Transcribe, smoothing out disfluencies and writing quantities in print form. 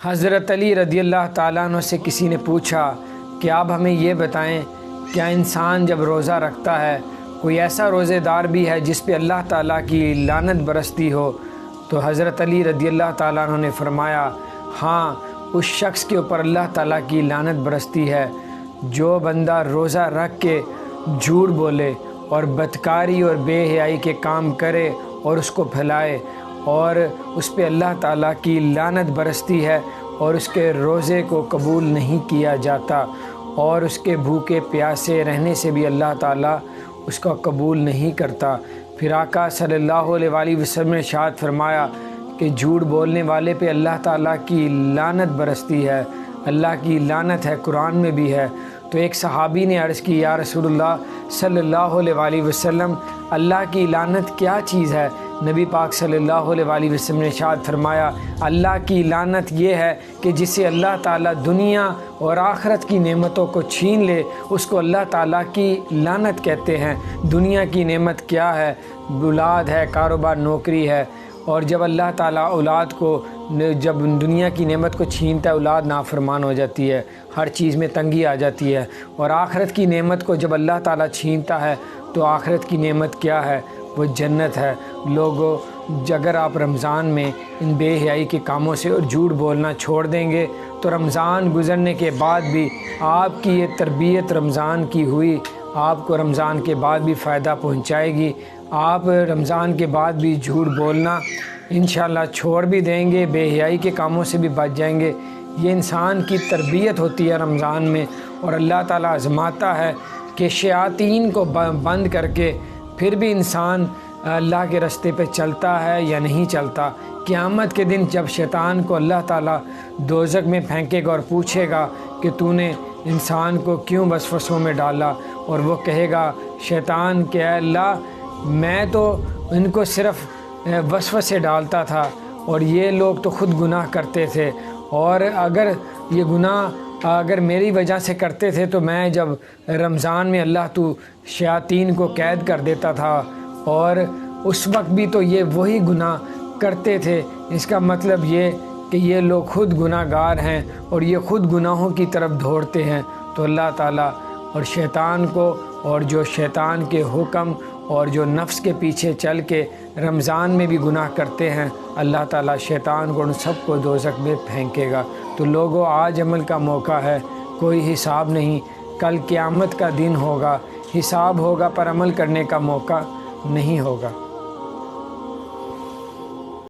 حضرت علی رضی اللہ تعالیٰ عنہ سے کسی نے پوچھا کہ آپ ہمیں یہ بتائیں، کیا انسان جب روزہ رکھتا ہے کوئی ایسا روزے دار بھی ہے جس پہ اللہ تعالیٰ کی لعنت برستی ہو؟ تو حضرت علی رضی اللہ تعالیٰ عنہ نے فرمایا، ہاں، اس شخص کے اوپر اللہ تعالیٰ کی لعنت برستی ہے جو بندہ روزہ رکھ کے جھوٹ بولے اور بدکاری اور بے حیائی کے کام کرے اور اس کو پھیلائے، اور اس پہ اللہ تعالیٰ کی لعنت برستی ہے اور اس کے روزے کو قبول نہیں کیا جاتا، اور اس کے بھوکے پیاسے رہنے سے بھی اللہ تعالیٰ اس کا قبول نہیں کرتا۔ پھر آقا صلی اللہ علیہ وآلہ وسلم نے ارشاد فرمایا کہ جھوٹ بولنے والے پہ اللہ تعالیٰ کی لعنت برستی ہے، اللہ کی لعنت ہے، قرآن میں بھی ہے۔ تو ایک صحابی نے عرض کی، یا رسول اللہ صلی اللہ علیہ وآلہ وسلم، اللہ کی لعنت کیا چیز ہے؟ نبی پاک صلی اللہ علیہ وآلہ وسلم نے ارشاد فرمایا، اللہ کی لعنت یہ ہے کہ جسے اللہ تعالیٰ دنیا اور آخرت کی نعمتوں کو چھین لے، اس کو اللہ تعالیٰ کی لعنت کہتے ہیں۔ دنیا کی نعمت کیا ہے؟ اولاد ہے، کاروبار، نوکری ہے، اور جب اللہ تعالیٰ اولاد کو، جب دنیا کی نعمت کو چھینتا ہے، اولاد نافرمان ہو جاتی ہے، ہر چیز میں تنگی آ جاتی ہے، اور آخرت کی نعمت کو جب اللہ تعالیٰ چھینتا ہے تو آخرت کی نعمت کیا ہے؟ وہ جنت ہے۔ لوگوں، اگر آپ رمضان میں ان بے حیائی کے کاموں سے اور جھوٹ بولنا چھوڑ دیں گے تو رمضان گزرنے کے بعد بھی آپ کی یہ تربیت رمضان کی ہوئی آپ کو رمضان کے بعد بھی فائدہ پہنچائے گی۔ آپ رمضان کے بعد بھی جھوٹ بولنا انشاءاللہ چھوڑ بھی دیں گے، بے حیائی کے کاموں سے بھی بچ جائیں گے۔ یہ انسان کی تربیت ہوتی ہے رمضان میں، اور اللہ تعالیٰ آزماتا ہے کہ شیاطین کو بند کر کے پھر بھی انسان اللہ کے راستے پہ چلتا ہے یا نہیں چلتا۔ قیامت کے دن جب شیطان کو اللہ تعالیٰ دوزخ میں پھینکے گا اور پوچھے گا کہ تو نے انسان کو کیوں وسوسوں میں ڈالا، اور وہ کہے گا شیطان کہ اے اللہ، میں تو ان کو صرف وسوسے ڈالتا تھا اور یہ لوگ تو خود گناہ کرتے تھے، اور اگر یہ گناہ اگر میری وجہ سے کرتے تھے تو میں جب رمضان میں اللہ تو شیاطین کو قید کر دیتا تھا، اور اس وقت بھی تو یہ وہی گناہ کرتے تھے۔ اس کا مطلب یہ کہ یہ لوگ خود گناہ گار ہیں اور یہ خود گناہوں کی طرف دوڑتے ہیں۔ تو اللہ تعالیٰ اور شیطان کو، اور جو شیطان کے حکم اور جو نفس کے پیچھے چل کے رمضان میں بھی گناہ کرتے ہیں، اللہ تعالیٰ شیطان کو ان سب کو دوزخ میں پھینکے گا۔ تو لوگوں، آج عمل کا موقع ہے، کوئی حساب نہیں، کل قیامت کا دن ہوگا، حساب ہوگا پر عمل کرنے کا موقع نہیں ہوگا۔